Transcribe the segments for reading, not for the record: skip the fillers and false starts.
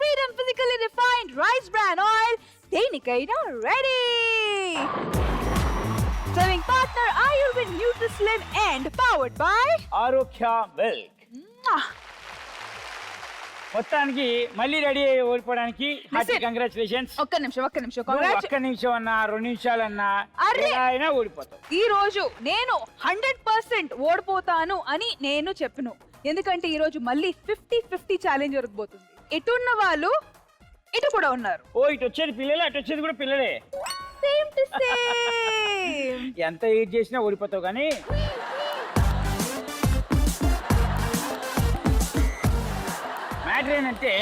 complete and physically refined rice bran oil. దేనికైనా ready. Serving partner Ayurved Nutrislim and powered by ఆరోగ్య milk. మొత్తానికి మళ్ళీ ready అయ్యి ఓడిపోవడానికి కంగ్రాచులేషన్స్. ఒక్క నిమిషం ఒక్క నిమిషం అన్నా 2 నిమిషాలన్నా అయినా ఓడిపోతావు. ఈ రోజు నేను 100% ఓడిపోతాను అని నేను చెప్పను. ఎందుకంటే ఈ రోజు మళ్ళీ 50-50 ఛాలెంజ్ జరగబోతుంది. ఇటున్న వాళ్ళు ఇటు కూడా ఉన్నారు. ఓ ఇటు వచ్చేది పిల్లలే, అటు వచ్చేది కూడా పిల్లలే. Same to same. ఎంత ఏడ్ చేసినా ఓడిపోతావు. కానీ మ్యాటర్ ఏంటంటే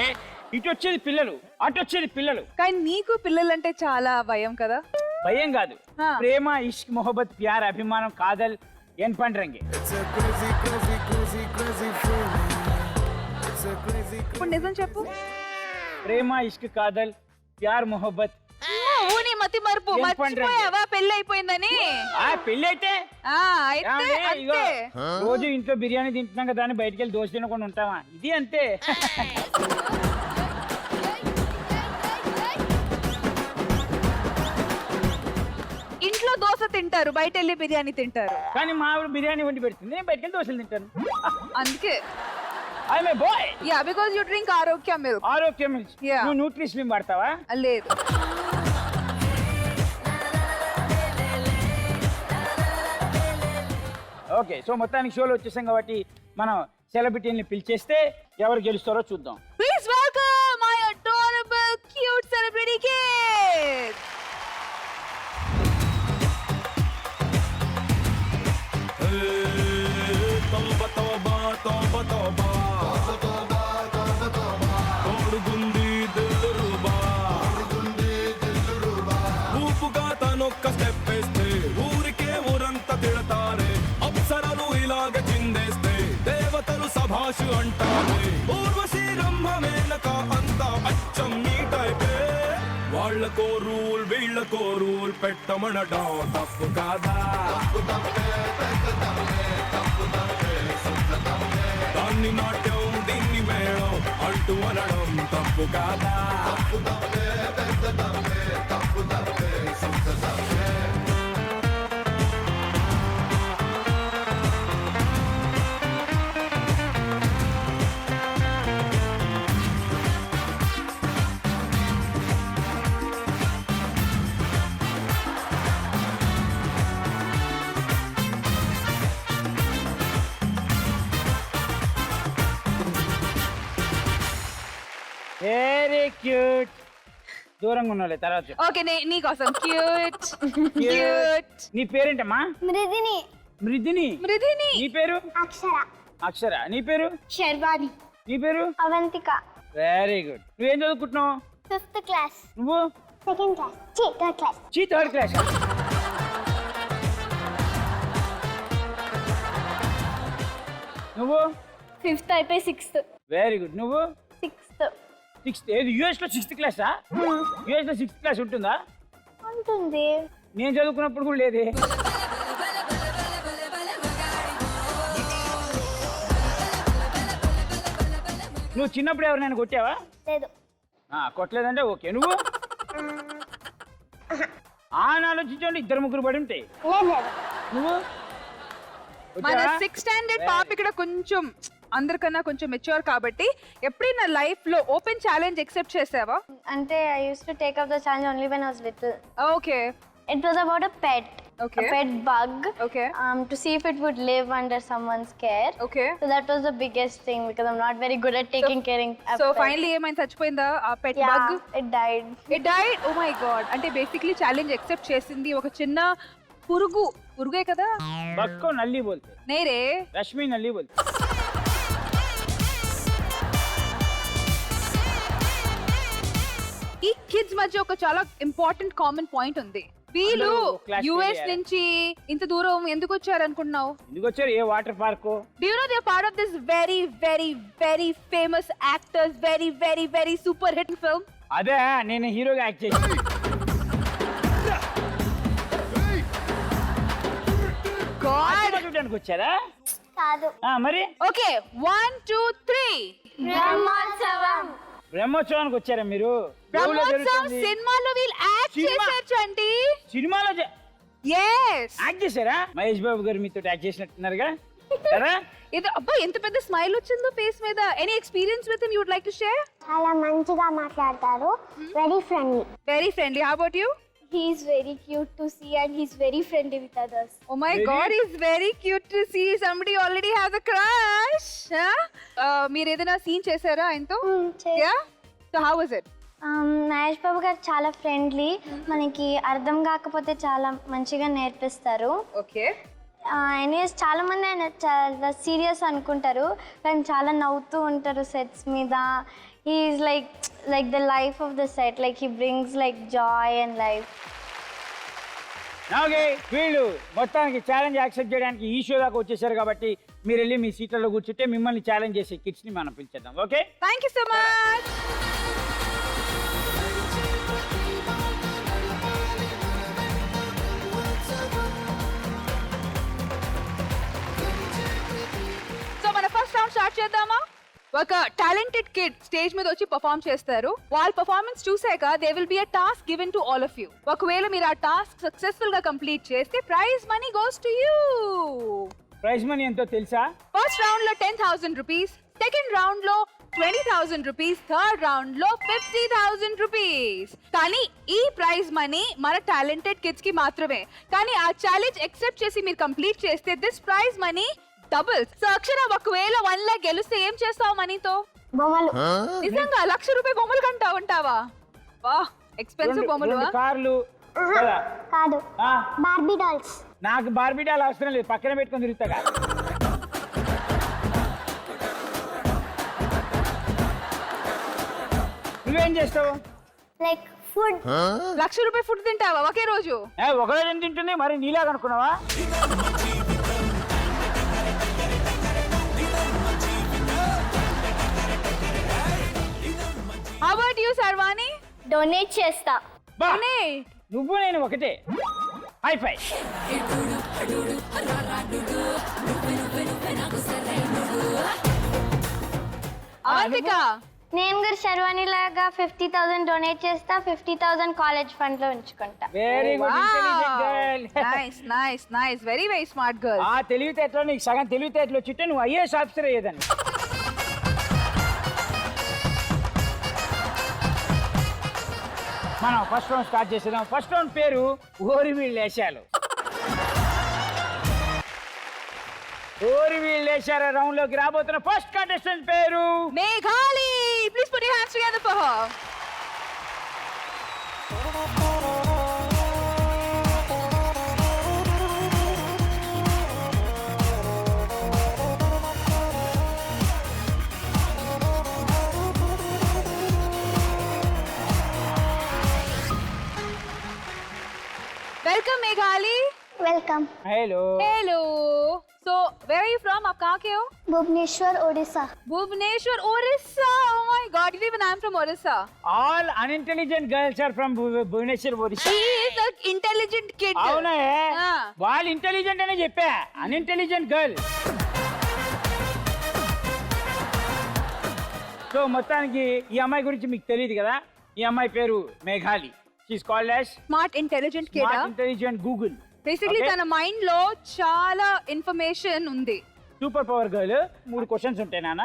ఇటు వచ్చేది పిల్లలు, అటు వచ్చేది పిల్లలు. కానీ నీకు పిల్లలంటే చాలా భయం కదా? భయం కాదు, ప్రేమ, ఇష్క్, మొహబ్బత్, ప్యార్, అభిమానం, కాదల్, ఎన్ పండ్రంగి. ఇప్పుడు నిజం చెప్పు. ప్రేమ, ఇష్క్, కాదల్, ప్యార్, మొహబ్బత్. ఊని మతి మరుపు మర్చిపోయావా పెళ్లి అయిపోయిందని? పెళ్లి అయితే రోజు ఇంట్లో బిర్యానీ తింటున్నాం కదా అని బయటికి వెళ్ళి దోశ తినకుండా ఉంటావా? ఇది అంతే. ఇంట్లో దోశ తింటారు, బయట వెళ్ళి బిర్యానీ తింటారు. కానీ మా బిర్యానీ వండి పెడుతుంది, నేను బయటకి వెళ్ళి దోశలు తింటాను. అందుకే I'm a boy. Yeah, because you drink Arokya milk. Arokya milk. Yeah. నువ్వు న్యూట్రిస్లిమ్ వాడతావా? లేదు. ఓకే, సో మొత్తానికి షోలో వచ్చేసాం కాబట్టి మనం సెలబ్రిటీని పిలిచేస్తే ఎవరు గెలుస్తారో చూద్దాం. Please welcome my adorable cute celebrity kids. ఒక్క స్టెప్ వేస్తే ఊరికే ఊరంతా తిడతారే, అప్సరలు ఇలాగ చిందేస్తే దేవతలు సభాషు అంటారే. ఊర్వశి రంభ మేనక అంతా అచ్చం నీ టైపే. వాళ్ళకో రూల్ వీళ్ళకో రూల్ పెట్టమనడం తప్పు కాదా? దాన్ని నాట్యం దీన్ని మేళం అంటూ అనడం తప్పు కాదా? Very cute. దూరంగా ఉన్నాలే తర్వాత. ఓకే, నీకోసం క్యూట్ క్యూట్. నీ పేరేంటమ్మా? మృదిని. మృదిని. మృదిని. నీ పేరు? అక్షర. అక్షర. నీ పేరు? శర్వాణి. నీ పేరు? అవంతిక. Very good. నువ్వేం చదువుకుంటున్నావు? 5th class. నువ్వు? 2nd class. 3rd class. 3rd class. నువ్వు? 5th అయిపోయి 6th. Very good. నువ్వు? 6th. 6th. ఏది యుఎస్ లో 6th క్లాసా? యుఎస్ లో 6th క్లాస్ ఉంటుందా? ఉంటుంది. నేను చదువుకున్నప్పుడు కూడా లేదే. నువ్వు చిన్నప్పుడు ఎవరినైనా కొట్టావా? లేదు. కొట్టలేదంటే ఓకే. నువ్వు? ఆలోచించండి, 2-3 పడి ఉంటాయి. లేదు. నువ్వు? మన 6th స్టాండర్డ్ పాప ఇక్కడ కొంచెం అందరికన్నా కొంచెం మెచ్యూర్ కాబట్టి ఎప్పుడైనా లైఫ్ లో ఓపెన్ ఛాలెంజ్ యాక్సెప్ట్ చేసావా? అంటే I used to take up the challenge only when I was little. Okay. It was about a pet. Okay. A pet bug. Okay. To see if it would live under someone's care. Okay. So that was the biggest thing because I'm not very good at taking caring. So finally ఏమైంది, చచ్చిపోయిందా ఆ పెట్ Yeah, bug? it died. It died. Oh my god. అంటే basically challenge accept చేసింది ఒక చిన్న పురుగే కదా? బక్కు నల్లి బోల్తే. నేరే రష్మి నల్లి బోల్తే. ఈ కిడ్స్ మధ్య ఒక చాలా ఇంపార్టెంట్ కామన్ పాయింట్ ఉంది. వీళ్ళు యుఎస్ నుంచి ఇంత దూరం ఎందుకు వచ్చారు అనుకుంటున్నావు? ఎందుకు వచ్చారు? ఏ water park? Do you know they are part of this very very very famous actors very very very super hit film? అదే నేను హీరోగా యాక్ట్ చేశాను. God. చూడడానికి వచ్చారా? కాదు. మరి ఓకే 1 2 3 బ్రహ్మోత్సవం. బ్రహ్మోత్సవానికి వచ్చారా మీరు? ఊళ్ళో బ్రహ్మోత్సవం జరుగుతుంది. సినిమాలో వీళ్ళు యాక్ట్ సినిమా? చేశారు చంటి. సినిమాలో yes యాక్ట్ చేశారా? మహేష్ బాబు గారు మీతో యాక్ట్ చేసినట్టున్నారుగా కదా? ఇది అబ్బా ఎంత పెద్ద స్మైల్ వచ్చిందో ఫేస్ మీద. Any experience with him you would like to share? చాలా మంచిగా మాట్లాడతారు, very friendly. Very friendly. How about you? He is very cute to see and he's very friendly with others. Oh my Very- god, he's very cute to see. Somebody already has a crush. మీరు ఏదైనా scene చేశారా ఆయనతో? Yeah? So how was it? Mahesh Babu గారు చాలా friendly, మనకి అర్థం కాకపోతే చాలా మంచిగా నేర్పిస్తారు. Okay. ఎనీవేస్ చాలా మంది ఆయన చాలా సీరియస్ అనుకుంటారు, కానీ చాలా నవ్వుతూ ఉంటారు సెట్స్ మీద. He's like the life of the set, like he brings like joy and life. Okay, వీళ్ళు మొత్తానికి ఛాలెంజ్ యాక్సెప్ట్ చేయడానికి ఈ షో దాకా వచ్చేసారు కాబట్టి మీరు వెళ్ళి మీ సీట్లలో కూర్చుంటే మిమ్మల్ని ఛాలెంజ్ చేసే కిడ్స్ ని మనం పిలిచేద్దాం. Okay, Thank you so much. So మన ఫస్ట్ రౌండ్ స్టార్ట్ చేద్దామా? ఒక టాలెంటెడ్ కిడ్ స్టేజ్ మీద వచ్చి పర్ఫామ్ చేస్తారు. వాళ్ళ పర్ఫార్మెన్స్ చూసాక they will be a task given to all of you. ఒకవేళ మీరు ఆ టాస్క్ సక్సెస్ఫుల్ గా కంప్లీట్ చేస్తే prize money goes to you. Prize money ఎంతో తెలుసా? ఫస్ట్ రౌండ్ లో 10,000 రూపీస్, సెకండ్ రౌండ్ లో 20,000 రూపీస్, థర్డ్ రౌండ్ లో 50,000 రూపీస్. కానీ ఈ ప్రైజ్ మనీ మన టాలెంటెడ్ కిడ్స్ కి మాత్రమే. కానీ ఆ ఛాలెంజ్ యాక్సెప్ట్ చేసి మీరు కంప్లీట్ చేస్తే this prize money doubles. So Akshara, ఒకవేళ 1 lakh గెలిస్తే ఏం చేస్తావు మనీతో? బొమ్మలు. నిజంగా 1,00,000 రూపాయలు బొమ్మలు ఉంటావా? వా, ఎక్స్పెన్సివ్ బొమ్మలు. రెండు కార్లు కదా? కాదు, ఆ, బార్బీ డాల్స్. నాకు బార్బీ డాల్ అవసరం లేదు, పక్కన పెట్టుకొని తిరుగుతాగా. నువ్వేం చేస్తావు? Like food. 1,00,000 రూపాయలు ఫుడ్ తింటావా ఒకే రోజు? ఒకరోజు ఎంత తింటుంది మరి? నీలాగా అనుకున్నావా? How about you, Sarvani? Donate చేస్తా. బా, Donate. నువ్వు నేను ఒకటే. హై ఫై. అవంతిక. నేను కూడా శర్వాణి లాగా 50,000 డొనేట్ చేస్తా, 50,000 కాలేజ్ ఫండ్ లో ఉంచుకుంటా. Very good, intelligent girl. Nice. Very smart girl. ఆ తెలివితేటలో నీకు సగం తెలివితేటలు వచ్చిట్టే నువ్వు ఐఏఎస్ ఆఫీసర్ అయ్యేదాన్ని. మనం ఫస్ట్ రౌండ్ స్టార్ట్ చేసేద్దాం. ఫస్ట్ రౌండ్ పేరు ఓరివీళ్ళేశాలు. ఓరివీళ్ళేశాల రౌండ్ లోకి రాబోతున్న ఫస్ట్ కంటెస్టెంట్ పేరు మేఘాలి. Please put your hands together for her. Welcome, Meghali. Welcome. Hello. Hello. So, where are you from? आप कहाँ के हो? Bhubaneswar, Orissa. Bhubaneswar, Orissa. Oh my God, even I'm from Orissa. All unintelligent girls are from Bhubaneswar, Odisha. He is an intelligent kid. అవునా? ఆ. వాళ్ళు intelligent అనే చెప్పా, unintelligent girl. So మొత్తానికి ఈ అమ్మాయి గురించి మీకు తెలియదు కదా. ఈ అమ్మాయి పేరు Meghali. She's called as Smart, intelligent kid. Smart intelligent Google. Basically తన మైండ్ లో చాలా ఇన్ఫర్మేషన్ ఉంది. Super power girl. 3 క్వశ్చన్స్ ఉంటాయి నాన్న.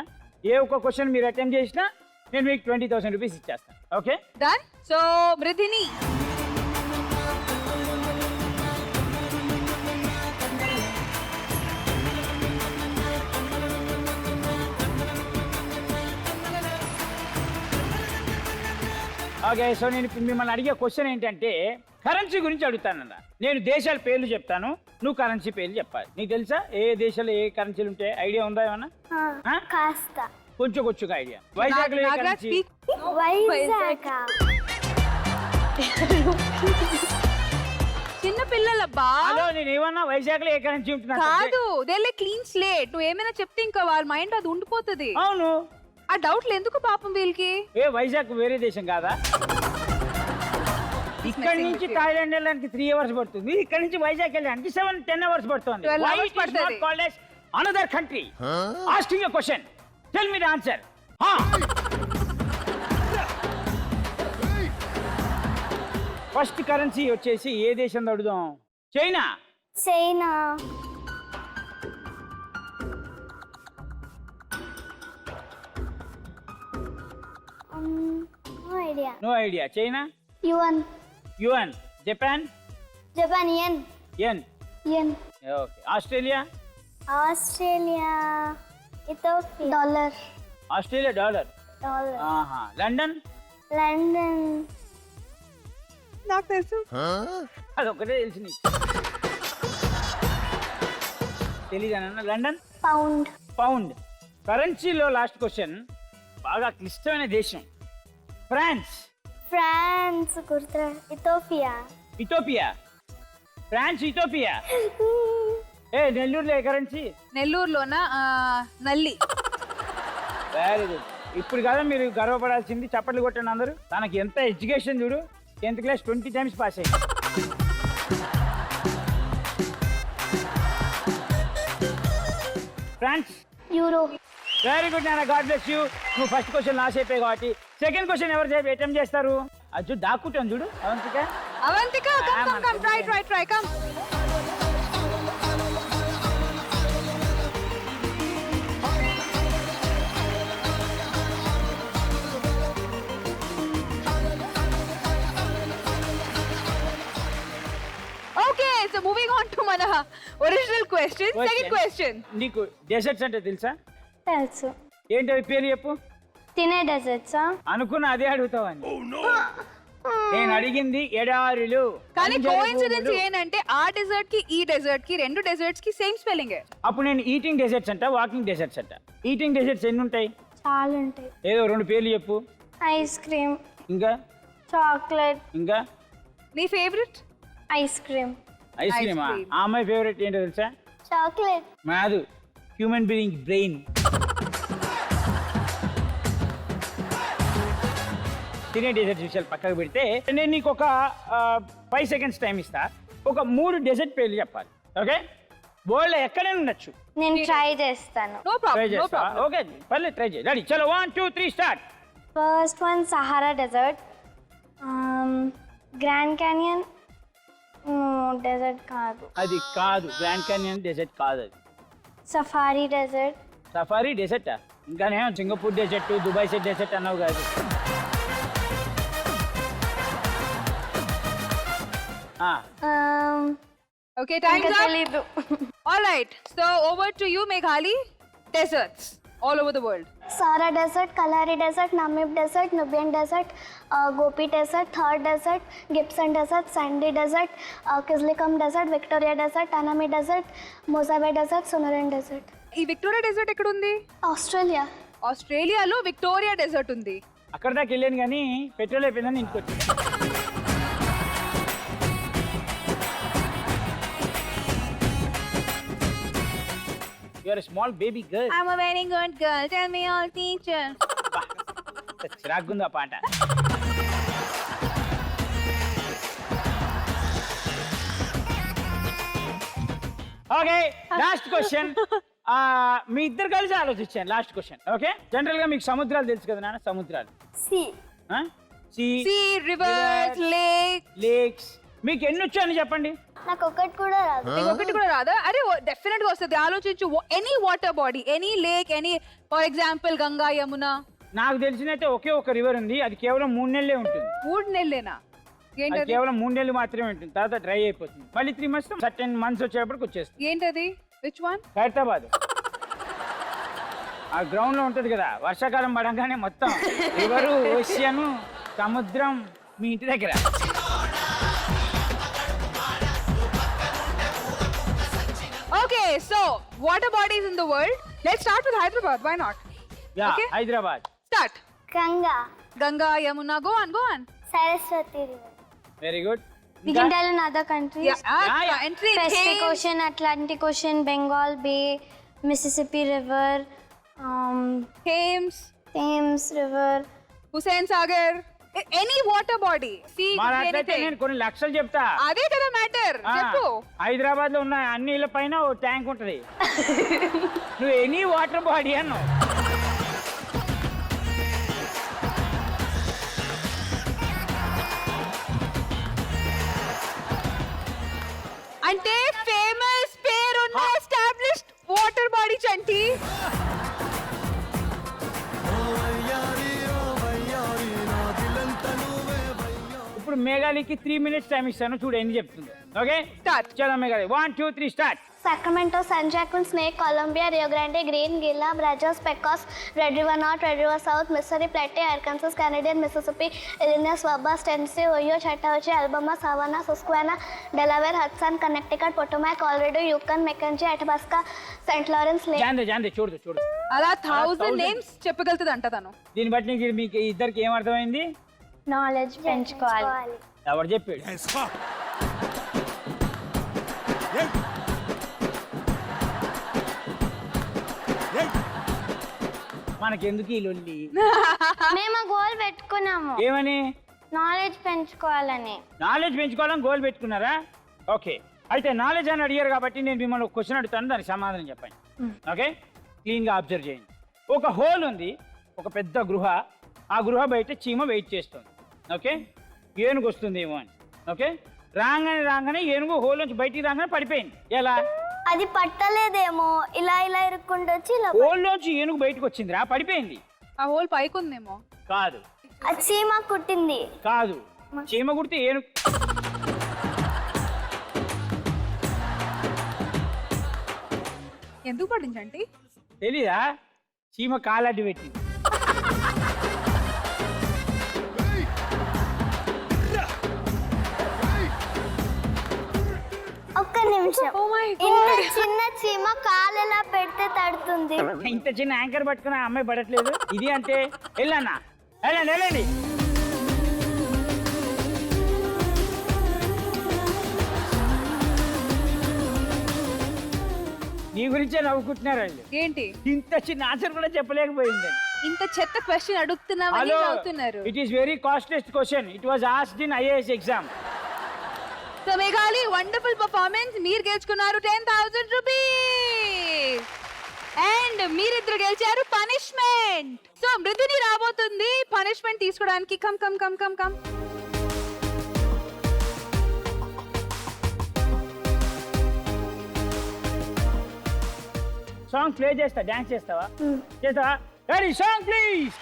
ఏ ఒక్క క్వశ్చన్ మీరు అటెంప్ట్ చేసినా నేను మీకు 20,000 రూపీస్ ఇచ్చేస్తాను. Okay done. So Mrudhini. Okay, so నేను ఇప్పుడు మిమ్మల్ని అడిగే క్వశ్చన్ ఏంటంటే కరెన్సీ గురించి అడుగుతానన్న. నేను దేశాల పేర్లు చెప్తాను, నువ్వు కరెన్సీ పేర్లు చెప్పాలి. నీకు తెలుసా ఏ దేశాలు ఏ కరెన్సీలు ఉంటాయి? ఐడియా ఉందా ఏమన్నా? ఆ? కాస్త. కొంచెం ఐడియా. వైజాగ్ లో ఏ నాగరాజ్ కరెన్సీ? speak. వైజాగ్. చిన్న పిల్లలబ్బా. హలో, నేను ఏమన్నా వైజాగ్ లో ఏ కరెన్సీ ఉంటున్నా? కాదు, దే లైక్ క్లీన్ స్లేట్. నువ్వు ఏమైనా చెప్తే ఇంకా వాళ్ళ మైండ్ అది ఉండిపోతుంది. అవును. ఆ డౌట్లు ఎందుకు పాపం వీళ్ళకి? ఏ వైజాగ్ వేరే దేశం కాదా? ఇక్కడ నుంచి థాయిలాండ్ వెళ్ళడానికి 3 hours పడుతుంది. ఇక్కడ నుంచి వైజాగ్ వెళ్ళడానికి 7-10 hours పడుతుంది. 12 Why hours it is not పడుతుంది. called as another country? Asking a question. Tell me the answer. First currency వచ్చేసి ఏ దేశం అడుగుదాం? China. China. No idea. No idea. China. Yuan. Yuan. Japan. Japan. Yen. Yen. Yen. Okay. Australia. Australia. Ethiopia. Dollar. Australia dollar. Dollar. ఆహా. London. London. నాకు తెలుసు. అదొక్కటే తెలిసి నీకు. తెలీదన్న. లండన్. Pound. పౌండ్. కరెన్సీలో లాస్ట్ క్వశ్చన్ బాగా క్లిష్టమైన దేశం. France. France. Kurtra. Ethiopia. Ethiopia. France Ethiopia. నెల్లూరులో ఏ కరెన్సీ? నెల్లూరులోన నల్లి. Very good. ఇప్పుడు కదా మీరు గర్వపడాల్సింది. చప్పట్లు కొట్టండి అందరూ. తనకి ఎంత ఎడ్యుకేషన్ చూడు. 10th క్లాస్ 20 times పాస్ అయ్యింది. ఫ్రాన్స్. Euro. వెరీ గుడ్ నాన్న. God bless you. నువ్వు ఫస్ట్ క్వశ్చన్ లాస్ అయిపోయాయి కాబట్టి సెకండ్ క్వశ్చన్ ఎవరు అటెంప్ట్ చేస్తారు? అది దాక్కుంటాను చూడు. Avantika. Avantika come try come. Okay, so moving on to మన ఒరిజినల్ క్వశ్చన్. Second question. నీకు డెజర్ట్స్ అంటే తెలుసా? తెలుసు. ఏంటి అవి పేరు చెప్పు. తినే డెజర్ట్సా? అనుకున్న అదే అడుగుతావని. నేను అడిగింది ఎడారులు. కానీ పంజరపు కోఇన్సిడెన్స్ భూములు. ఏంటంటే ఆ డెజర్ట్ కి ఈ డెజర్ట్ కి రెండు డెజర్ట్స్ కి సేమ్ స్పెల్లింగ్. అప్పుడు నేను ఈటింగ్ డెజర్ట్స్ అంట, వాకింగ్ డెజర్ట్స్ అంట. ఈటింగ్ డెజర్ట్స్ ఎన్ని ఉంటాయి? చాలా ఉంటాయి. ఏదో 2 పేర్లు చెప్పు. Ice cream. ఇంకా చాక్లెట్. ఇంకా నీ ఫేవరెట్? Ice cream. ఐస్ క్రీమా? cream. ఆ అమ్మాయి ఫేవరెట్ ఏంటో తెలుసా? చాక్లెట్. మాదు. Human being brain. తినే డెజర్ట్ విషయాలు పక్కకు పెడితే నేను నీకు ఒక 5 seconds టైం ఇస్తా. ఒక 3 డెజర్ట్ పేర్లు చెప్పాలి. ఓకే? వరల్డ్ ఎక్కడైనా ఉండొచ్చు. నేను ట్రై చేస్తాను. నో ట్రై ప్రాబ్లం, నో చేస్తా. ప్రాబ్లం. ఓకే, పర్లేదు, ట్రై చేయి. రెడీ, చలో 1 2 3 start. First one Sahara desert. Grand Canyon. Desert కాదు. అది కాదు. గ్రాండ్ క్యానియన్ డెజర్ట్ కాదు. అది సఫారీ డెజర్ట్. సఫారీ డెజర్టా? ఇంకానే Singapore desert, Dubai set desert అన్నావు కాదు. Okay, time's ఇంకా up. తెలీదు. All right, so over to you, Meghali. Deserts all over the world. Sahara desert, Kalahari desert, Namib desert, Nubian desert, Gobi desert, Thar desert, Gibson desert, sandy desert, Kyzylkum desert, Victoria desert, అనామి desert, Mojave desert, Sonoran desert. ఈ Victoria desert ఎక్కడ ఉంది? Australia. ఆస్ట్రేలియాలో Victoria dessert ఉంది. అక్కడ దాకా వెళ్ళాను కానీ పెట్రోల్ అయిపోయిందని ఇంటికి వచ్చి. You are a small baby girl. I'm a very good girl. Tell me all, teacher. చిరాగ్గుంది ఆ పాట. Okay, last question. మీ ఇద్దరు కలిసి ఆలోచించాను. Last question. ఓకే, జనరల్ గా మీకు సముద్రాలు తెలుసు కదా నాన్న? సముద్రాలు. Sea. Sea, rivers, lake. Lakes. మీకు ఎన్ని వచ్చాయని చెప్పండి. నాకు ఒకటి కూడా రాదు. నీకు ఒకటి కూడా రాదా? అరే డెఫినెట్ గా వస్తుంది. ఆలోచించు. Any water body, any lake, any, for example Ganga, Yamuna. నాకు తెలిసినైతే ఒకే ఒక రివర్ ఉంది. అది కేవలం 3 నెలలే ఉంటుంది. 3 నెలలేనా? అది ఏంటది? కేవలం 3 నెలలు మాత్రమే ఉంటుంది. తర్వాత డ్రై అయిపోతుంది. మళ్ళీ 3 months, సర్టెన్ మంత్స్ వచ్చేటప్పటికి వచ్చేస్తుంది. ఏంటది? Which one? ఖైరతాబాద్. ఆ గ్రౌండ్ లో ఉంటది కదా, వర్షాకాలం పడంగానే మొత్తం రివరు, ఓషియన్, సముద్రం మీ ఇంటి దగ్గర. Okay, so water bodies in the world. Let's start with Hyderabad. Why not? Yeah, Okay. Hyderabad. Start. Ganga. Ganga, Yamuna. Go on, go on. Saraswati river. Very good. We can tell in other countries. Yeah. Entry. Pacific Thames. Ocean, Atlantic Ocean, Bengal Bay, Mississippi River, Thames. Thames River. Hussain Sagar. Any water body. See, మరి అట్లయితే anything. నేను కొన్ని లక్షలు చెప్తా. అదే కదా matter. చెప్పు. హైదరాబాద్ లో ఉన్న అన్ని ఇళ్ళ పైన ఓ ట్యాంక్ ఉంటది. నువ్వు ఎనీ వాటర్ బాడీ అన్నావు. ఇప్పుడు మేఘాలికి 3 minutes టైం ఇస్తాను, చూడు ఎన్ని చెప్తుందో. Okay Start. చలో మేఘాలి, 1 2 3 start. Sacramento, San Joaquin, Snake, Columbia, Rio Grande, Green, Gila, Brazos, Pecos, Red River North, Red River South, Missouri, Platte, Arkansas, Canadian, Mississippi, Illinois, Wabash, Tennessee, Ohio, Chattahoochee, Alabama, Savannah, Susquehanna, Delaware, Hudson, Connecticut, Potomac, Colorado, Yukon, Mackenzie, Athabasca, St. Lawrence, Lake. జాందే చూడు. అలా 1000 1000 names చెప్పగలుగుతుంది అంట తను. దీన్ని బట్టి మీకు ఇద్దరికి ఏం అర్థమైంది? Knowledge పెంచుకోవాలి. ఎవరు చెప్పాడు? Yes, ha. Yeah. మనకెందుకు ఈ లొల్లి? మేము గోల్ పెట్టుకున్నాము, ఏమని? నాలెడ్జ్ పెంచుకోవాలని. నాలెడ్జ్ పెంచుకోవాలని గోల్ పెట్టుకున్నారా? ఓకే, అయితే నాలెడ్జ్ అని అడిగారు కాబట్టి నేను మిమ్మల్ని ఒక క్వశ్చన్ అడుగుతాను, దానికి సమాధానం చెప్పండి. ఓకే, క్లీన్గా అబ్జర్వ్ చేయండి. ఒక హోల్ ఉంది, ఒక పెద్ద గృహ. ఆ గృహ బయట చీమ వెయిట్ చేస్తుంది. ఓకే, ఏనుగు వస్తుందేమో అని. ఓకే, రాగానే ఏనుగు హోల్ నుంచి బయటికి రాగానే పడిపోయింది. ఎలా? అది పట్టలేదేమో, ఇలా ఇరుక్కుంటూ వచ్చి హోల్ నుంచి ఏనుగు బయటకు వచ్చిందిరా, పడిపోయింది. ఆ హోల్ పైకి ఉందేమో. కాదు అది చీమ కుట్టింది. కాదు, చీమ కుడితే ఏనుగు. ఎందుకు పడించండి? తెలీదా? చీమ కాలడ్డి పెట్టింది. ఒక్క నిమిషం, Oh my ఇంత God. చిన్న చీమ కాలు ఎలా పెడితే తడుతుంది? ఇంత చిన్న యాంకర్ పట్టుకుని ఆ అమ్మాయి పడట్లేదు. ఇది అంటే వెళ్ళన్నా, వెళ్ళండి. నీ గురించే నవ్వుకుంటున్నారు వాళ్ళు. ఏంటి ఇంత చిన్న ఆన్సర్ కూడా చెప్పలేకపోయింది. ఇంత చెత్త క్వశ్చన్ అడుగుతున్నామని అవుతున్నారు. It is very costliest question. It was asked in IAS exam. So Meghali, wonderful performance. మీరు గెలుచుకున్నారు 10,000 రూపీస్ అండ్ మీరిద్దరు గెలిచారు పనిష్మెంట్. సో మృదుని రాబోతుంది పనిష్మెంట్ తీసుకోవడానికి. కమ్. సాంగ్ ప్లే చేస్తా, డాన్స్ చేస్తావా? చేస్తావా? Ready, song please.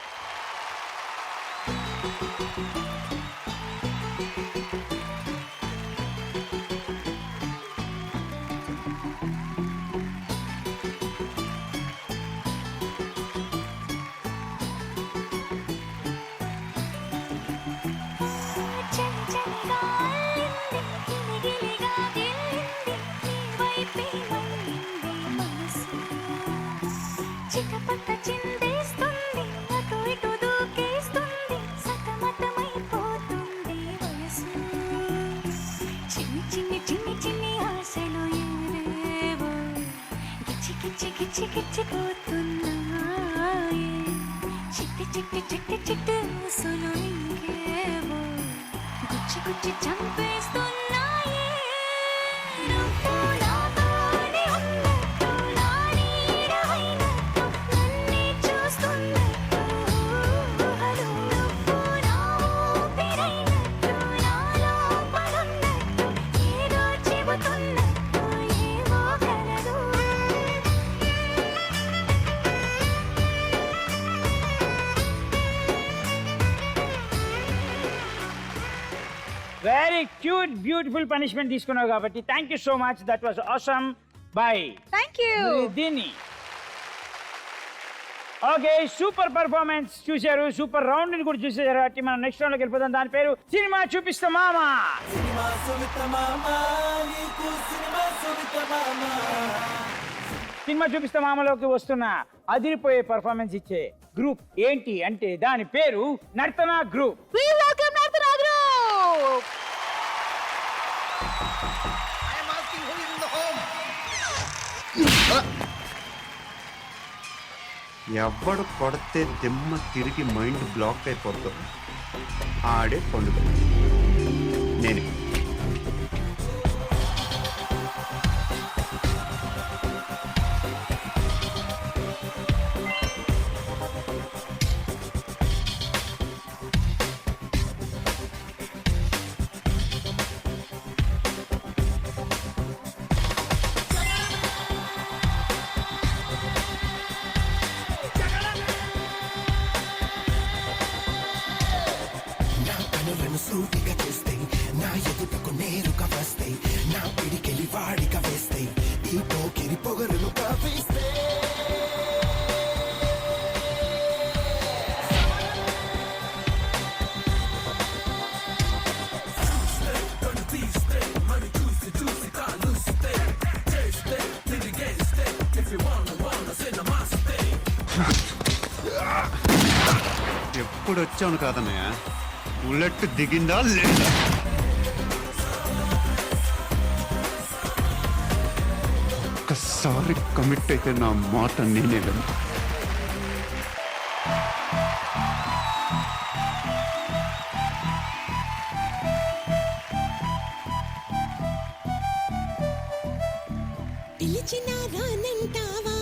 చిటపట చిందేస్తుంది, అటు ఇటు దూకేస్తుంది, సతమతమైపోతుంది వయసు. చిన్ని ఆశలు ఏవేవో గిచ్చిపోతున్నాయి. చిట్టి ఊసులు ఇంకేవో గుచ్చి చంపేస్తున్నాయి. నువ్వు నాతోనే ఉన్నట్టు, నా నీడ అయినట్టు, నన్నే చూస్తున్నట్టు ఊహలు. నువ్వు నా ఊపిరైనట్టు, నాలో పడున్నట్టు, ఏదో చెబుతున్నట్టు ఏవో కలదు. వెరీ క్యూట్ బ్యూటిఫుల్ పనిష్మెంట్ తీసుకున్నావు కాబట్టి thank you so much. That was awesome. By. Thank you. దీన్ని ఓకే, సూపర్ పర్ఫార్మెన్స్ చూశారు, సూపర్ రౌండ్ ని కూడా చూసేసారు కాబట్టి మనం నెక్స్ట్ రౌండ్ లోకి వెళ్ళిపోతాం. దాని పేరు సినిమా చూపిస్తా మామా. సినిమా చూపిస్తా మామలోకి వస్తున్న అదిరిపోయే పర్ఫార్మెన్స్ ఇచ్చే గ్రూప్ ఏంటి అంటే దాని పేరు నర్తన group. Please welcome Nartana Group. ఎవడు కొడితే దిమ్మ తిరిగి మైండ్ బ్లాక్ అయిపోతుంది, ఆడే పండుగ నేను. సూటిగా చేస్తే నా ఎదుటకు నేరుగా వస్తే నా పిడికెలి వాడిగా వేస్తే ఈ పోకిరి పొగరును కావిస్తే ఎప్పుడు వచ్చాను కాదన్నయ్య, బుల్లెట్ దిగిందా లేదా? ఒక్కసారి కమిట్ అయితే నా మాట నేనే విను. పిలిచినా రానంటావా,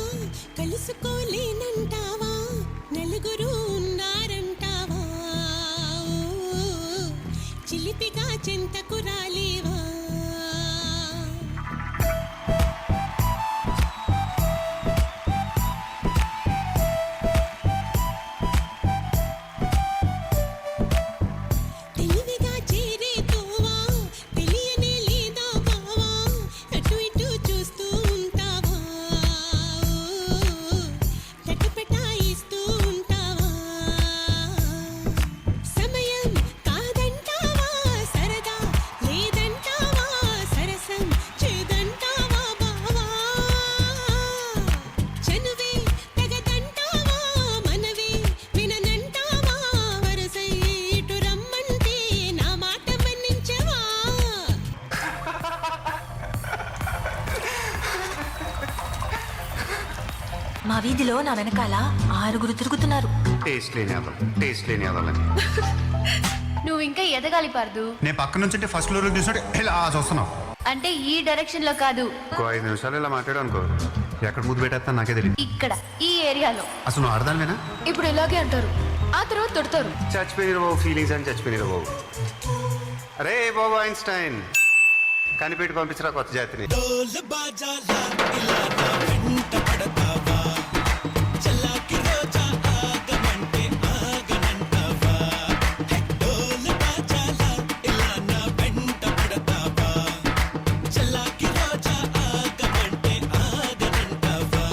కలుసుకోలేనంటావా, నలుగురు ఉన్నారంటావా, చిలిపిగా చెంతకు రాలేవా. తెలివిగా చేరే తోవా, తెలియనే లేదా బావా, అటు ఇటు చూస్తూ ఉంటావా, తటపటాయిస్తూ ఉంటావా. సమయం కాదంటావా, సరదా లేదంటావా, సరసం చేదంటావా బావా. చనువే తగదంటావా, మనవే విననంటావా, వరసై ఇటు రమ్మంటే నా మాట మన్నించవా. మా వీధిలో నా వెనకాల 6 తిరుగుతున్నారు. టేస్ట్ లేని అవ్వాలని నువ్వు ఇంకా ఎదగాలి పార్దు. నేను పక్క నుంచి ఫస్ట్ ఫ్లోర్ చూసినట్టు ఇలా చూస్తున్నావు. అంటే ఈ డైరెక్షన్ లో కాదు, ఇంకో 5 నిమిషాలు ఇలా మాట్లాడు అనుకో, ఎక్కడ ముద్దు పెట్టేస్తా నాకే తెలియదు. ఇక్కడ ఈ ఏరియాలో. అసలు నువ్వు ఆడదానివేనా? ఇప్పుడు ఇలాగే అంటారు, ఆ తర్వాత తొడతారు. చచ్చిపోయిన బాబు ఫీలింగ్స్ అని చచ్చిపోయిన బాబు. అరే బాబు ఐన్స్టైన్, కనిపెట్టి పంపించరా కొత్త జాతిని. డోలు బాజాల ఇలా నా వెంట పడతావా, చల్లాకి రోజా ఆగమంటే ఆగనంటావా. డోలు బాజాల ఇలా నా వెంట పడతావా, చల్లాకి రోజా ఆగమంటే ఆగనంటావా.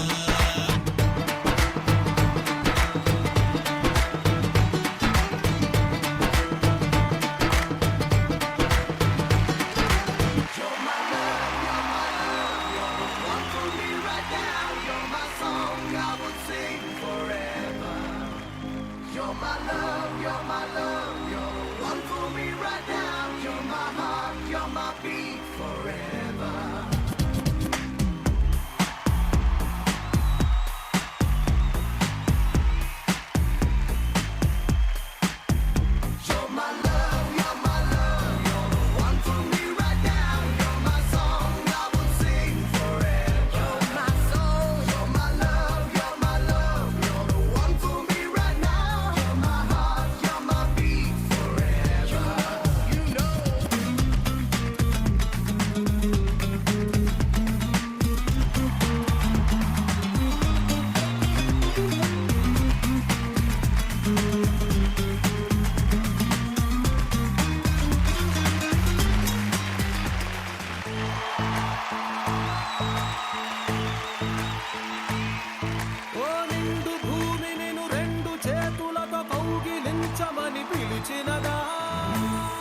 ఓ నిండు భూమి నిన్ను రెండు చేతులతో కౌగిలించమని పిలిచినదా.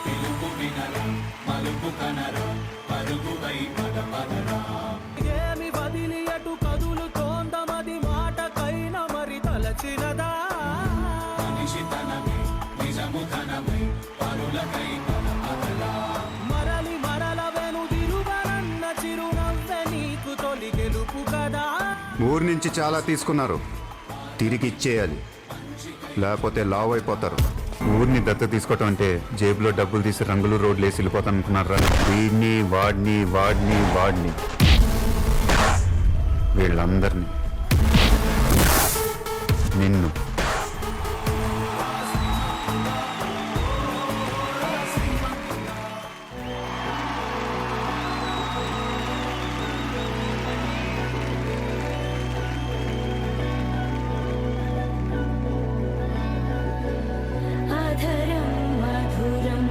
పిలుపు వినరా, మలుపు కనరా, పరుగువై పద పదరా. ఏమి వదిలి అటు కదులుతోందమది మాటకైన మరి తలచినదా. మనిషితనమే నిజముతనమై పరులకై పద పదరా. మరలి మరల వెనుదిరుగనన్న చిరునవ్వె నీకు తొలి గెలుపు కదా. ఊరి నుంచి చాలా తీసుకున్నారు, తిరిగి ఇచ్చేయాలి, లేకపోతే లావ్ అయిపోతారు. ఊరిని దత్త తీసుకోవటం అంటే జేబులో డబ్బులు తీసి రంగులు రోడ్లు వేసి వెళ్ళిపోతాను అనుకున్నారా? వీడిని వాడిని వాడిని వాడిని వీళ్ళందరినీ, నిన్ను. Adharam Madhuram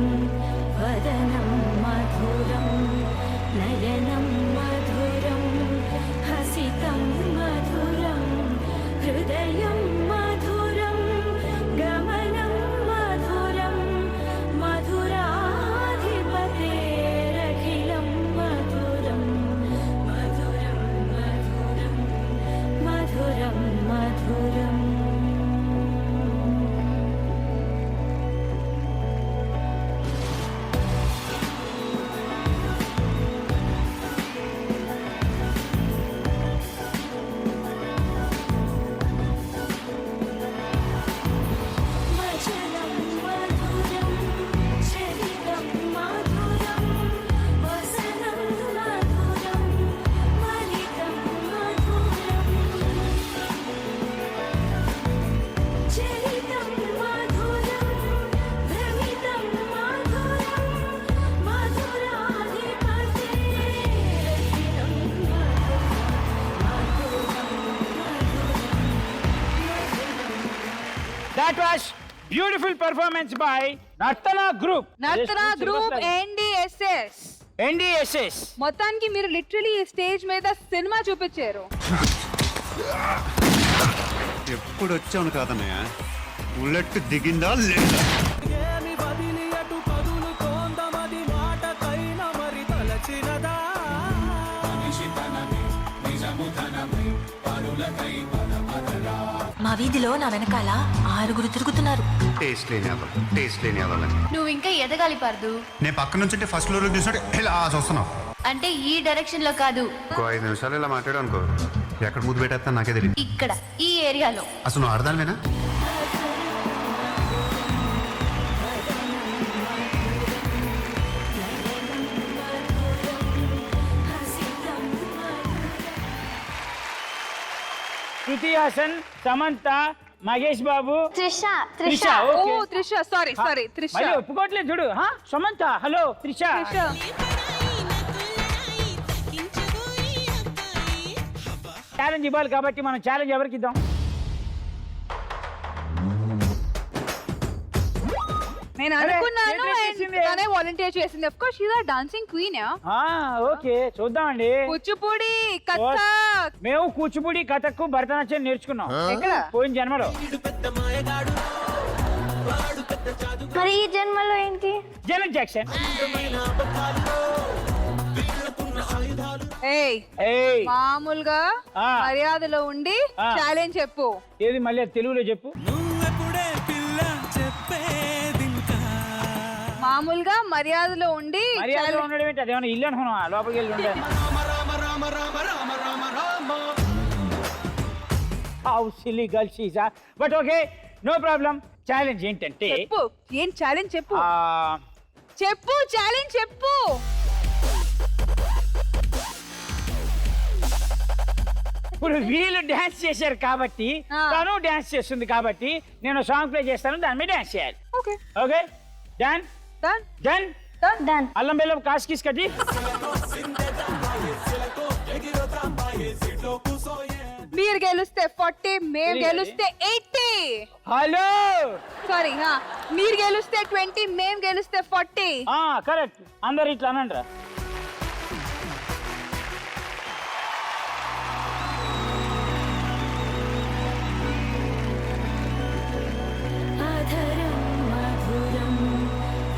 beautiful performance by Nartana group. Nartana group NDSS. NDSS. మొత్తానికి మీరు లిటరలీ ఈ స్టేజ్ మీద సినిమా చూపించారు. ఎప్పుడు వచ్చాను కాదన్నయ్య, బుల్లెట్ దిగిందా లేదా? ఏమి వదిలి అటు పదులు తోందమది మాటకైన మరి తలచినదా మా వీధిలో నా వెనకాల 6 తిరుగుతున్నారు. టేస్ట్ లేని అవ్వాలని నువ్వు ఇంకా ఎదగాలి పర్దు. నేను పక్క నుంచి ఫస్ట్ ఫ్లోర్ చూసినట్టు ఇలా చూస్తున్నావు. అంటే ఈ డైరెక్షన్ లో కాదు, ఇంకో 5 నిమిషాలు ఇలా మాట్లాడు అనుకో, ఎక్కడ ముద్దు పెట్టేస్తా నాకే తెలియదు. ఇక్కడ ఈ ఏరియాలో. అసలు నువ్వు ఆడదానివేనా? శృతి హాసన్, సమంత, మహేష్ బాబు, త్రిష త్రిష. ఓ ఓకే. త్రిష, సారీ త్రిష. మళ్ళీ ఒప్పుకోవట్లేదు చూడు. సమంత, హలో త్రిష. ఛాలెంజ్ ఇవ్వాలి కాబట్టి మనం ఛాలెంజ్ ఎవరికి ఇద్దాం? నేను అరే, అనుకున్నాను చేతులు and చేసింది. తనే వాలంటీర్ చేసింది. Of course she's a dancing queen. Okay, చూద్దామండి. కూచిపూడి, కథక్. మేము కూచిపూడి, కథక్, భరతనాట్యం నేర్చుకున్నాం ఎక్కడ? పోయిన జన్మలో. మరి ఈ జన్మలో ఏంటి? General Jackson. ఏయ్ మామూలుగా ఆ. మర్యాదలో ఉండి ఆ. ఛాలెంజ్ చెప్పు. ఏది మళ్ళీ తెలుగులో చెప్పు. నువ్వెప్పుడే పిల్ల చెప్పేదింకా మామూలుగా మర్యాదలో ఉండి మర్యాదలో challenge- ఉండడం ఏంటి? అదేమన్నా ఇల్లు అనుకున్నాం, లోపలికి వెళ్ళి ఉండే. Rama Rama Rama Rama Rama Rama Rama how silly girl she is. But okay, no problem. Challenge ఏంటంటే చెప్పు. ఏం ఛాలెంజ్ చెప్పు. ఆ, చెప్పు ఛాలెంజ్ చెప్పు. ఇప్పుడు వీళ్ళు డాన్స్ చేశారు కాబట్టి, ఆ. తను డాన్స్ చేస్తుంది కాబట్టి నేను సాంగ్ ప్లే చేస్తాను, దాని మీద డాన్స్ చేయాలి. Okay okay done done done. Done. అల్లం బెల్లం కాస్ కిస్ కట్టి. మీరు గెలిస్తే 40, మేము గెలిస్తే 80. హలో. సారీ, మీరు గెలిస్తే 20, మేము గెలిస్తే 40. కరెక్ట్, అందరు ఇట్లా అనండి. అధరం మధురం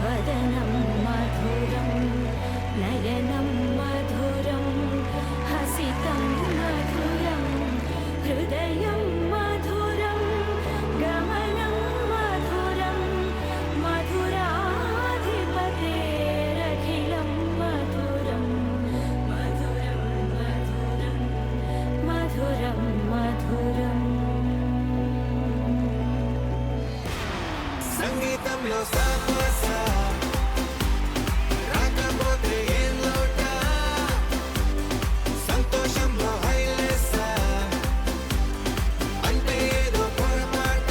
వదనం మధురం నయనం మధురం హసితం మధురం హృదయం మధురం గమనం మధురం మధురాధిపతేరఖిలం మధురం మధురం మధురం మధురం మధురం. సంగీతంలో సాపస రాకపోతే ఏం లోట, సంతోషంలో హైలెస్ అంటే ఏదో పొరపాట.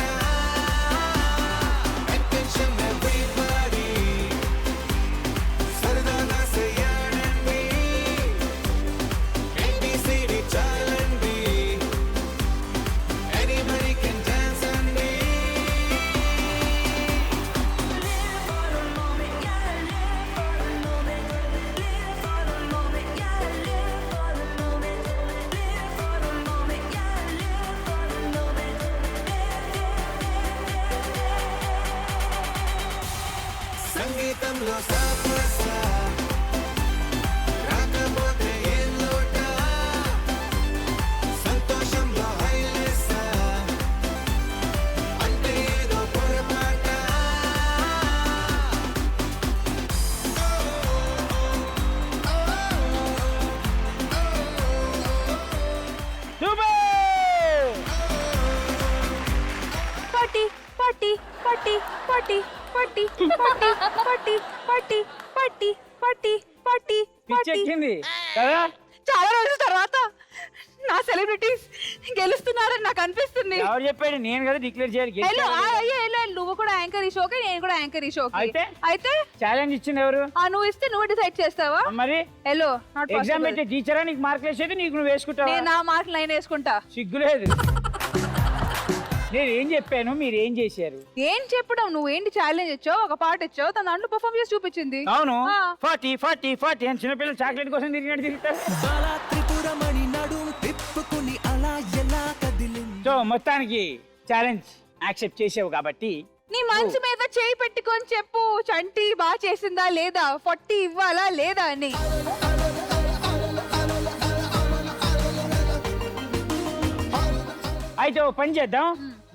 అటెన్షన్ ఎవ్రీబడీ సరదాగా చెయ్యాలండి, ABCD చాలండి, anybody can dance అండి. సంగీతంలో సాపస రాకపోతే ఏం లోట, సంతోషంలో హైలెస్ అంటే ఏదో పొరపాట. Super. Party party party party party party party party party party party పిచ్చెక్కింది కదా. చాలా రోజుల తర్వాత నా సెలబ్రిటీస్ గెలుస్తున్నారని నాకు అనిపిస్తుంది. ఎవరు చెప్పాడు? నేను కదా డిక్లేర్ చేయాలి. హలో అయ్యో నువ్వు కూడా యాంకర్ ఈ షోకి, నేను కూడా యాంకర్ ఈ షోకి. అయితే ఛాలెంజ్ ఇచ్చింది ఎవరు? నువ్వు ఇస్తే నువ్వు డిసైడ్ చేస్తావా? మరి హలో ఎగ్జామ్ పెట్టే టీచరా నీకు మార్కులు వేసేది? నీకు నువ్వు వేసుకుంటావా? నేను నా మార్కులు నేను వేసుకుంటా. సిగ్గులేదు. నేను ఏం చెప్పాను, మీరు ఏం చేశారు? ఏం చెప్పడం, నువ్వు ఏంటి ఛాలెంజ్ ఇచ్చావు, ఒక పాట ఇచ్చావు, తన దాంట్లో పర్ఫామ్ చేసి చూపించింది. అవును, ఆ. 40 అని చిన్నపిల్లలు చాక్లెట్ కోసం తిరుగుతారు. త్రిపురమణి నడు తిప్పుకుని అలా ఎలా కదిలింది. సో మొత్తానికి ఛాలెంజ్ యాక్సెప్ట్ చేసావు కాబట్టి నీ మనసు మీద చేయి పెట్టుకొని చెప్పు, చంటి బాగా చేసిందా లేదా, 40 ఇవ్వాలా లేదా అని. అయితే ఓ పని చేద్దాం,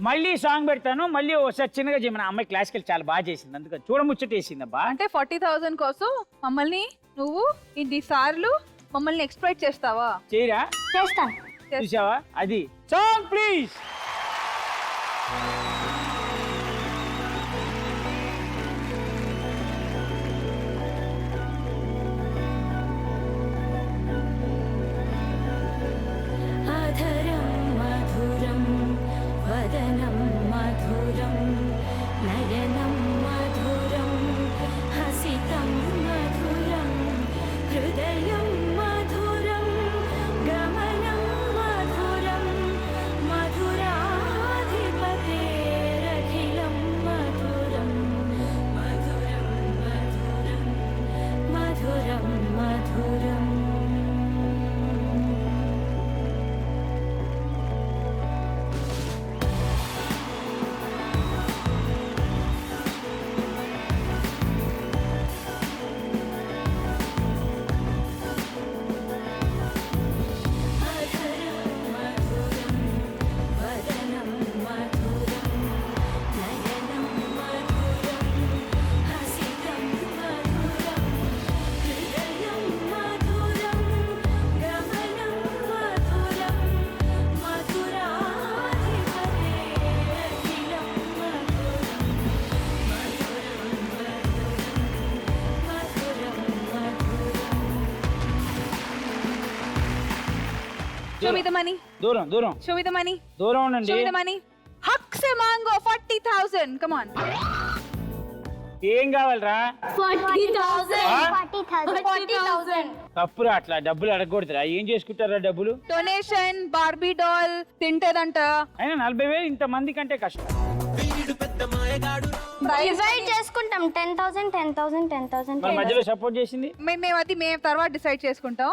మళ్ళీ సాంగ్ పెడతాను, మళ్ళీ ఒకసారి చిన్నగా చేయమని. అమ్మాయి క్లాసికల్ చాలా బాగా చేసింది, అందుకని చూడముచ్చటేసిందబ్బా. అంటే 40,000 కోసం మమ్మల్ని నువ్వు ఇన్ని సార్లు మమ్మల్ని ఎక్స్ప్లైట్ చేస్తావా? చేయరా? చేస్తాను. చూసావా, అది సాంగ్ ప్లీజ్. अधरं मधुरं वदनं मधुरं नयनं मधुरं हसितं मधुरं हृदयं मधुरं गमनं मधुरं मधुराधिपतेरखिलं मधुरं मधुरं मधुरं मधुरं मधुरम् वदनं मधुरं नयनं मधुरं हसितं मधुरं हृदयं मधुरं गमनं मधुरं मधुराधिपतेरखिलं मधुरं मधुरं Show me the money. దూరం దూరం Show me the money. దూరం ఉండండి. Show me the money. హక్ సే మాంగో 40,000. Come on. ఏం కావాలరా? 40,000. తప్పురా, అట్లా డబ్బులు అడగకూడదురా. ఏం చేసుకుంటారా డబ్బులు? డొనేషన్, బార్బీ డాల్ తింటదంట. అయినా 40,000 ఇంత మంది కంటే కష్టం. డివైడ్ చేసుకుంటాం 10,000 10,000 10,000. మరి మధ్యలో సపోర్ట్ చేసింది మేము తర్వాత డిసైడ్ చేసుకుంటాం.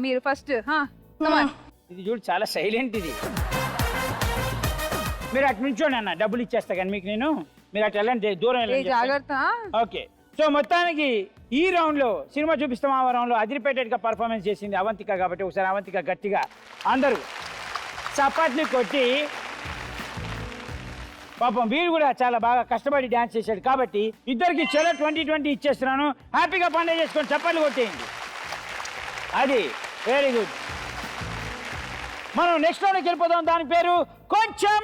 మీరు ఫస్ట్ ఇది చూడు, చాలా సైలెంట్ ఇది. మీరు అటు నుంచోండి అన్న, డబ్బులు ఇచ్చేస్తా కానీ మీకు నేను. మీరు అటు వెళ్ళండి, దూరం వెళ్ళండి. జాగ్రత్త. ఓకే, సో మొత్తానికి ఈ రౌండ్లో సినిమా చూపిస్తాం. ఆ రౌండ్లో అదిరిపేటెడ్గా పర్ఫార్మెన్స్ చేసింది అవంతిక కాబట్టి ఒకసారి అవంతిక గట్టిగా అందరూ చప్పట్లు కొట్టి, పాపం వీడు కూడా చాలా బాగా కష్టపడి డ్యాన్స్ చేశాడు కాబట్టి ఇద్దరికి చలో 2020 ఇచ్చేస్తున్నాను. హ్యాపీగా పండుగ చేసుకొని చప్పట్లు కొట్టేయండి. అది వెరీ గుడ్. మనం నెక్స్ట్ రౌండ్కి వెళ్ళిపోదాం. దాని పేరు కొంచెం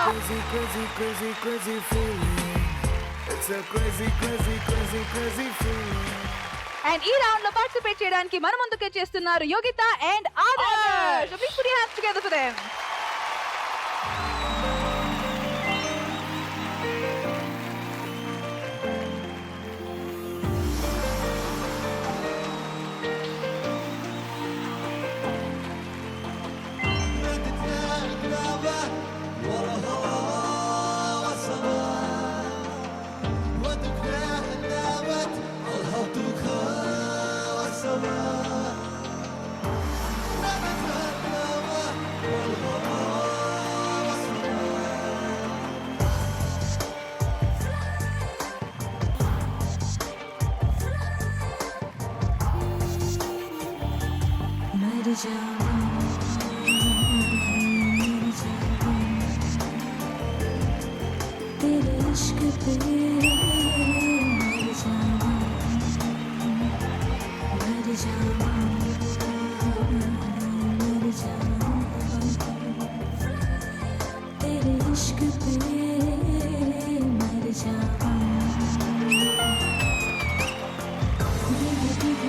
Crazy, crazy, crazy, crazy feeling. It's a crazy, crazy, crazy, crazy feeling. And ఈ రౌండ్ లో పార్టిసిపేట్ చేయడానికి మన ముందుకు చేస్తున్నారు Yogita and Adarsh. So please put your hands together for them. मर जाऊं, मर जाऊं, तेरे इश्क पे मर जाऊं, मर जाऊं, मर जाऊं, तेरे इश्क पे मर जाऊं।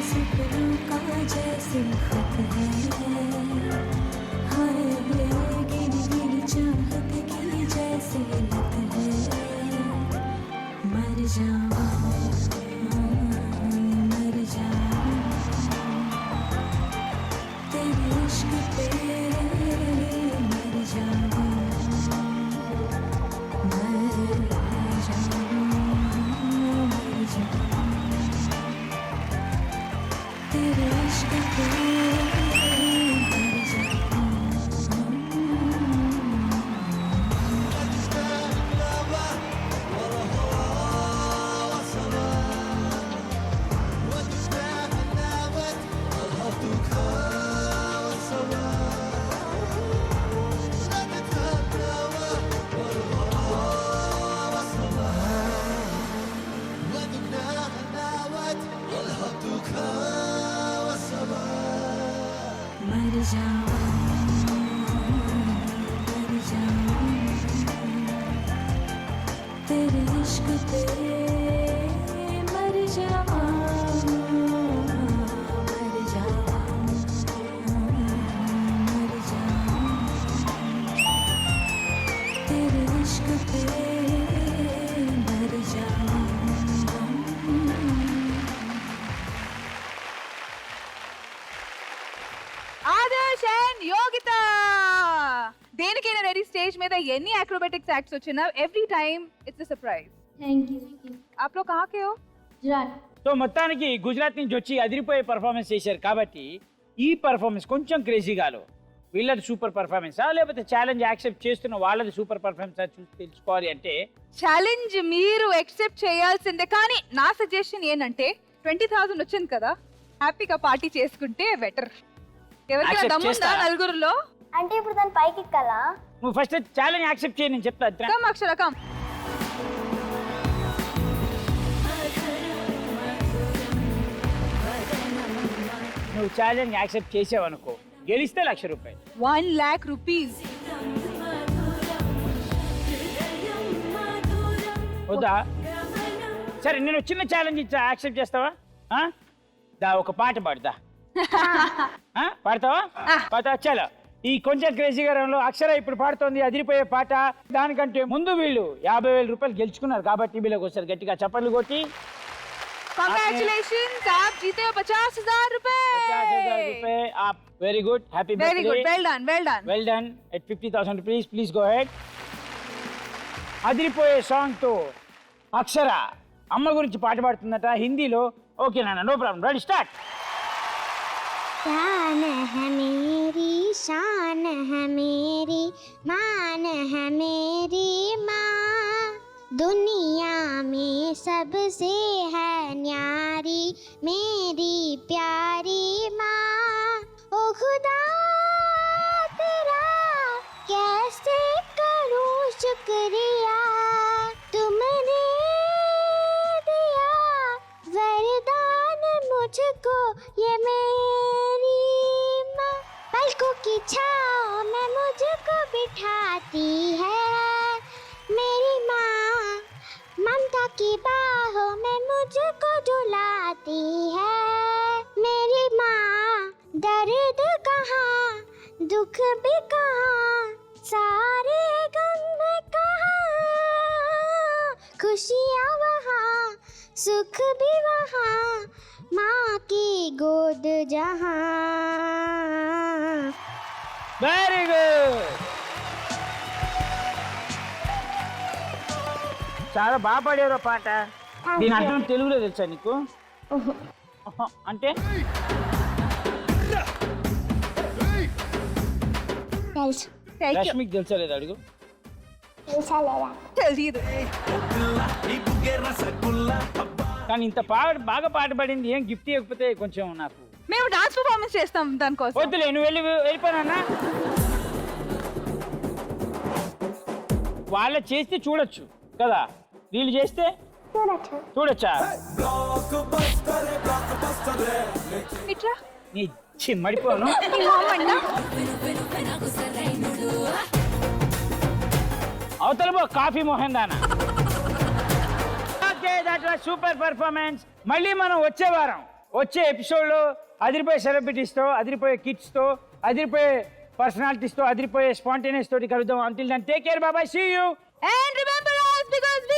सपनों का जैसे खत है, हाय गिरी गिरी चाहत की जैसे लत है, मर जाऊं, मर जाऊं, तेरे इश्क पे मर जाऊं। तेरे इश्क पे मर जाऊं मर जाऊं मर जाऊं तेरे इश्क पे मर जाऊं ఆదర్శ్ అండ్ యోగిత దేనికైనా రెడీ స్టేజ్ మీద ఎన్ని acrobatics యాక్ట్స్ వచ్చినా every time it's surprise. Thank you आप लोग कहाँ के हो? गुजरात సో మొత్తానికి గుజరాత్ నుంచి వచ్చి అదిరిపోయే పర్ఫార్మెన్స్ చేశారు కాబట్టి ఈ పర్ఫార్మెన్స్ కొంచెం క్రేజీగాలో వీళ్ళది సూపర్ పర్ఫార్మెన్సా లేకపోతే ఛాలెంజ్ యాక్సెప్ట్ చేస్తున్న వాళ్ళది సూపర్ పర్ఫార్మెన్స్ చూసి తెలుసుకోవాలి అంటే ఛాలెంజ్ మీరు యాక్సెప్ట్ చేయాల్సిందే. కానీ నా సజెషన్ ఏంటంటే 20,000 వచ్చింది కదా, హ్యాపీగా పార్టీ చేసుకుంటే బెటర్. ఎవరికైనా Accept దమ్ముందా చేస్తారా? నలుగురులో? అంటే ఇప్పుడు దాని పైకి ఎక్కాలా? నువ్వు ఫస్ట్ ఛాలెంజ్ యాక్సెప్ట్ చేయి, నేను చెప్తా అద్రా. కమ్ అక్షర కమ్. నువ్వు ఛాలెంజ్ యాక్సెప్ట్ చేసావు అనుకో, గెలిస్తే 1,00,000 రూపాయలు. 1 lakh rupees. వద్దా? సరే నేను చిన్న ఛాలెంజ్ ఇచ్చా, యాక్సెప్ట్ చేస్తావా? ఆ? దా ఒక పాట పాడుదా. పాడతావా? పాడతావా? చలో. ఈ కొంచెం క్రేజీగా రంలో అక్షర ఇప్పుడు పాడుతోంది అదిరిపోయే పాట. దానికంటే ముందు వీళ్ళు 50,000 రూపాయలు గెలుచుకున్నారు కాబట్టి వీళ్ళకి ఒకసారి గట్టిగా చప్పట్లు కొట్టి Congratulations, आप जीते हो 50,000 रुपए. 50,000 రూపాయలు. Very good, happy Very good, well done, well done. Well done. At 50,000 rupees please go head. అదిరిపోయే సాంగ్ తో అక్షర అమ్మ గురించి పాట పాడుతుందట హిందీలో. ఓకే నాన్న, నో ప్రాబ్లం, రెడీ స్టార్ట్. शान है मेरी शान है मेरी मान है मेरी माँ दुनिया में सबसे है न्यारी मेरी प्यारी माँ ओ खुदा तेरा कैसे करूँ शुक्रिया तुमने दिया वरदान मुझको ये मेरी माँ पलकों की छाँव में मुझको बिठाती है मेरी माँ ममता की बाहों में मुझको झुलाती है मेरी माँ दर्द कहाँ दुख भी कहाँ सारे गम कहाँ खुशियाँ वहाँ सुख भी वहाँ माँ की गोद जहाँ. Very good. చాలా బాగా పాడారు పాట. దీని అర్థం తెలుగులో తెలుసా నీకు? అంటే తెలుసు Thank you. రష్మికి తెలుసా లేదా అడుగు. తెలుసా లేదా? తెలీదు. కానీ ఇంత బాగా పాట పాడింది, ఏం గిఫ్ట్ ఇవ్వకపోతే కొంచెం నాకు మేము డాన్స్ పర్ఫార్మెన్స్ చేస్తాం దానికోసం. వద్దులే, నువ్వు వెళ్ళిపోయినా వాళ్ళ చేస్తే చూడొచ్చు కదా, వీళ్ళు చేస్తే చూడొచ్చా? ఇట్రా నీ చిమ్మడిపోను. నీ మొహం అవతల పో కాఫీ మోహన్ దానా. Okay, that was super performance. మళ్ళీ మనం వచ్చే వారం వచ్చే ఎపిసోడ్లో అదిరిపోయే సెలబ్రిటీస్తో, అదిరిపోయే కిడ్స్తో, అదిరిపోయే పర్సనాలిటీస్తో, అదిరిపోయే స్పాంటేనియస్ తోటి కలుద్దాం. Until then take care, bye, see you. And remember us because we